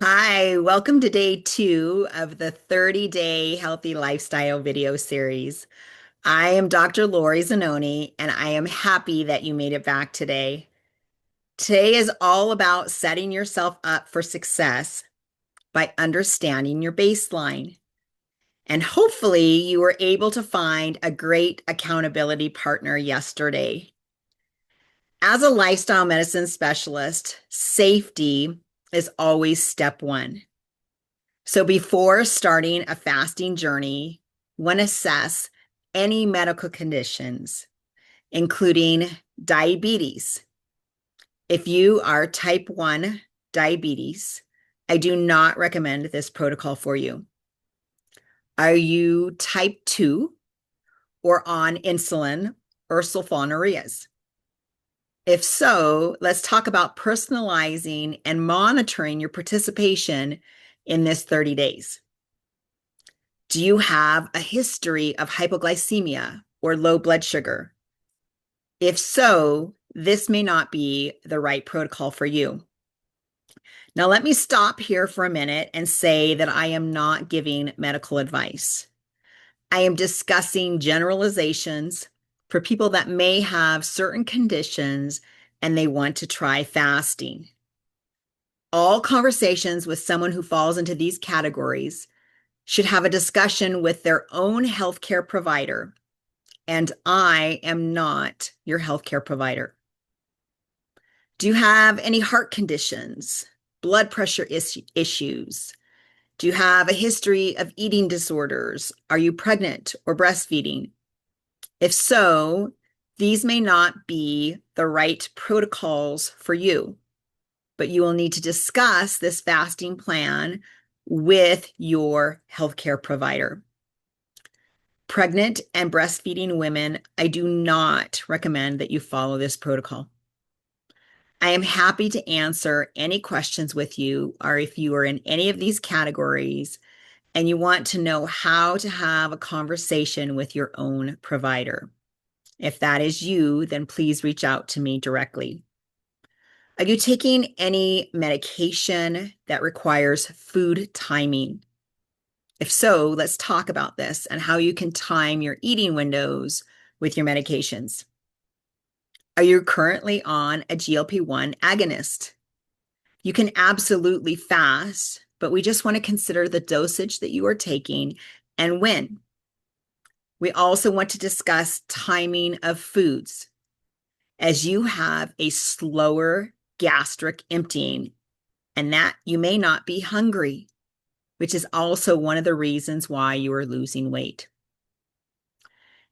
Hi, welcome to day 2 of the 30-day healthy lifestyle video series. I am Dr. Lori Zanoni, and I am happy that you made it back today. Today is all about setting yourself up for success by understanding your baseline. And hopefully, you were able to find a great accountability partner yesterday. As a lifestyle medicine specialist, safety is always step one. So before starting a fasting journey, one assess any medical conditions, including diabetes. If you are type 1 diabetes, I do not recommend this protocol for you. Are you type 2 or on insulin or sulfonylureas? If so, let's talk about personalizing and monitoring your participation in this 30 days. Do you have a history of hypoglycemia or low blood sugar? If so, this may not be the right protocol for you. Now, let me stop here for a minute and say that I am not giving medical advice. I am discussing generalizations for people that may have certain conditions and they want to try fasting. All conversations with someone who falls into these categories should have a discussion with their own healthcare provider, and I am not your healthcare provider. Do you have any heart conditions, blood pressure issues? Do you have a history of eating disorders? Are you pregnant or breastfeeding? If so, these may not be the right protocols for you, but you will need to discuss this fasting plan with your healthcare provider. Pregnant and breastfeeding women, I do not recommend that you follow this protocol. I am happy to answer any questions with you, or if you are in any of these categories and you want to know how to have a conversation with your own provider. If that is you, then please reach out to me directly. Are you taking any medication that requires food timing? If so, let's talk about this and how you can time your eating windows with your medications. Are you currently on a GLP-1 agonist? You can absolutely fast, but we just want to consider the dosage that you are taking and when. We also want to discuss timing of foods, as you have a slower gastric emptying and that you may not be hungry, which is also one of the reasons why you are losing weight.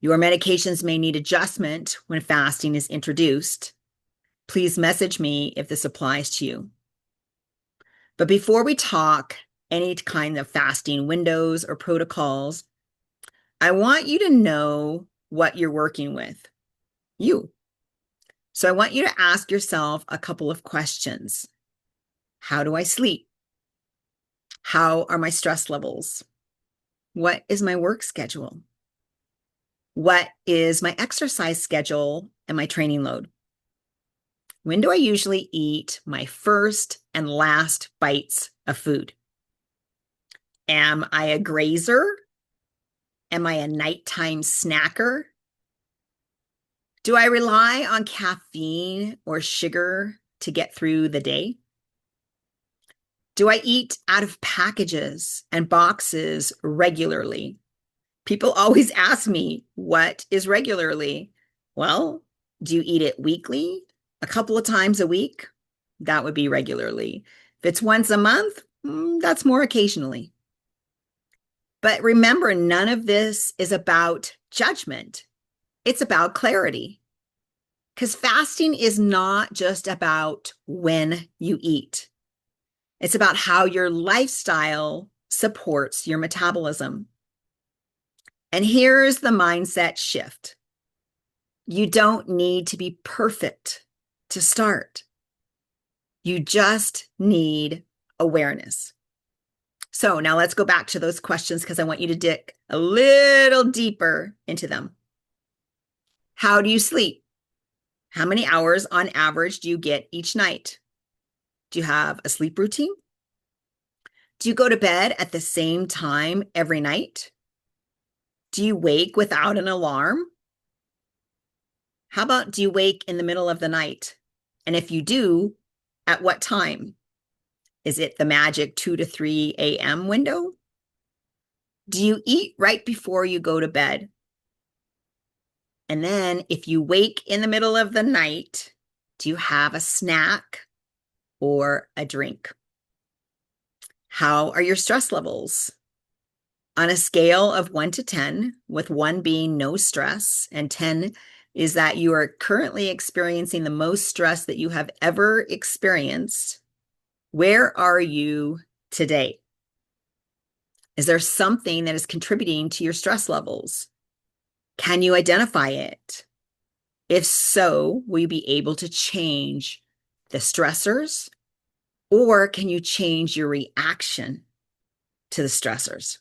Your medications may need adjustment when fasting is introduced. Please message me if this applies to you. But before we talk any kind of fasting windows or protocols, I want you to know what you're working with, you. So I want you to ask yourself a couple of questions. How do I sleep? How are my stress levels? What is my work schedule? What is my exercise schedule and my training load? When do I usually eat my first and last bites of food? Am I a grazer? Am I a nighttime snacker? Do I rely on caffeine or sugar to get through the day? Do I eat out of packages and boxes regularly? People always ask me, what is regularly? Well, do you eat it weekly? A couple of times a week? That would be regularly. If it's once a month, that's more occasionally. But remember, none of this is about judgment. It's about clarity. Because fasting is not just about when you eat. It's about how your lifestyle supports your metabolism. And here's the mindset shift. You don't need to be perfect to start. You just need awareness. So now let's go back to those questions because I want you to dig a little deeper into them. How do you sleep? How many hours on average do you get each night? Do you have a sleep routine? Do you go to bed at the same time every night? Do you wake without an alarm? How about do you wake in the middle of the night? And if you do, at what time? Is it the magic 2 to 3 a.m. window? Do you eat right before you go to bed? And then if you wake in the middle of the night, do you have a snack or a drink? How are your stress levels? On a scale of 1 to 10, with 1 being no stress and 10 is that you are currently experiencing the most stress that you have ever experienced, where are you today? Is there something that is contributing to your stress levels? Can you identify it? If so, will you be able to change the stressors, or can you change your reaction to the stressors?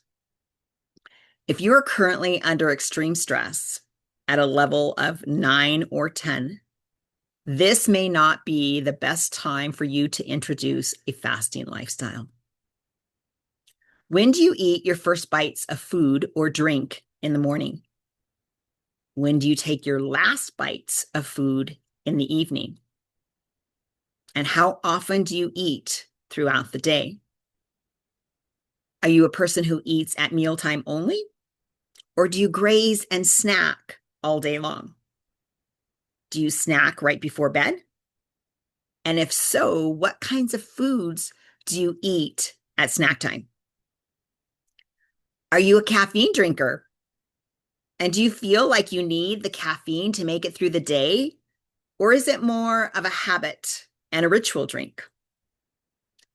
If you are currently under extreme stress at a level of 9 or 10, this may not be the best time for you to introduce a fasting lifestyle. When do you eat your first bites of food or drink in the morning? When do you take your last bites of food in the evening? And how often do you eat throughout the day? Are you a person who eats at mealtime only? Or do you graze and snack all day long? Do you snack right before bed? And if so, what kinds of foods do you eat at snack time? Are you a caffeine drinker? And do you feel like you need the caffeine to make it through the day? Or is it more of a habit and a ritual drink?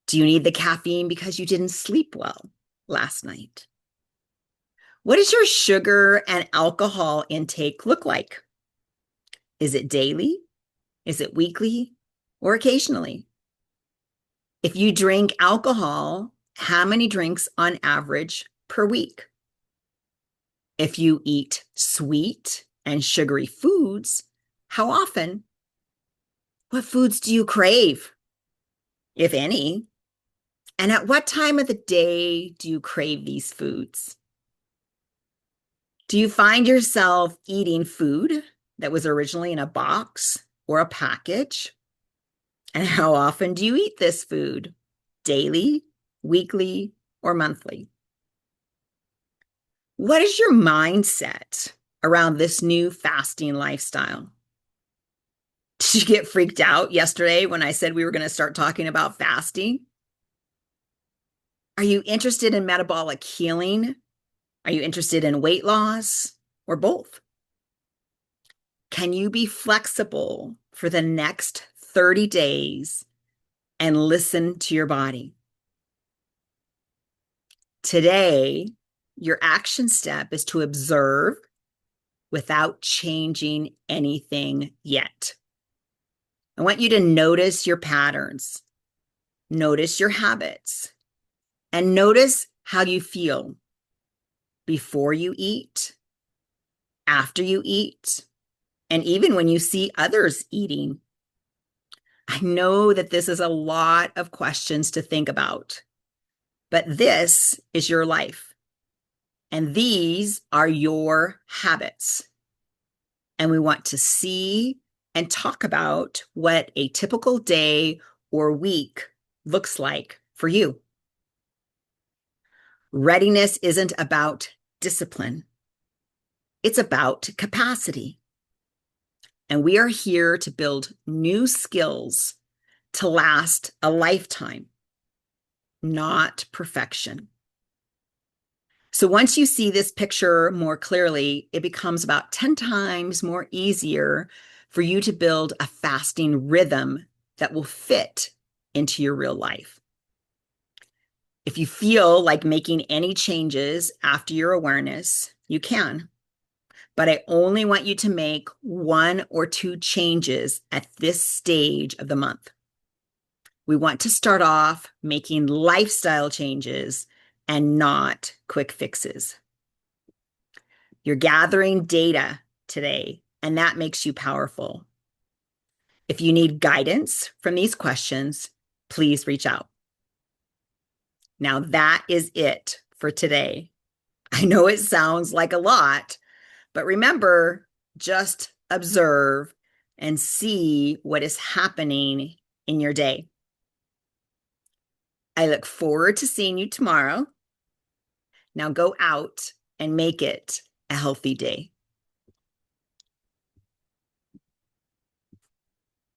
Do you need the caffeine because you didn't sleep well last night? What does your sugar and alcohol intake look like? Is it daily? Is it weekly? Or occasionally? If you drink alcohol, how many drinks on average per week? If you eat sweet and sugary foods, how often? What foods do you crave, if any? And at what time of the day do you crave these foods? Do you find yourself eating food that was originally in a box or a package? And how often do you eat this food? Daily, weekly, or monthly? What is your mindset around this new fasting lifestyle? Did you get freaked out yesterday when I said we were going to start talking about fasting? Are you interested in metabolic healing? Are you interested in weight loss or both? Can you be flexible for the next 30 days and listen to your body? Today, your action step is to observe without changing anything yet. I want you to notice your patterns, notice your habits, and notice how you feel before you eat, after you eat, and even when you see others eating. I know that this is a lot of questions to think about, but this is your life, and these are your habits. And we want to see and talk about what a typical day or week looks like for you. Readiness isn't about discipline. It's about capacity. And we are here to build new skills to last a lifetime, not perfection. So once you see this picture more clearly, it becomes about 10 times more easier for you to build a fasting rhythm that will fit into your real life. If you feel like making any changes after your awareness, you can. But I only want you to make 1 or 2 changes at this stage of the month. We want to start off making lifestyle changes and not quick fixes. You're gathering data today, and that makes you powerful. If you need guidance from these questions, please reach out. Now, that is it for today. I know it sounds like a lot, but remember, just observe and see what is happening in your day. I look forward to seeing you tomorrow. Now go out and make it a healthy day.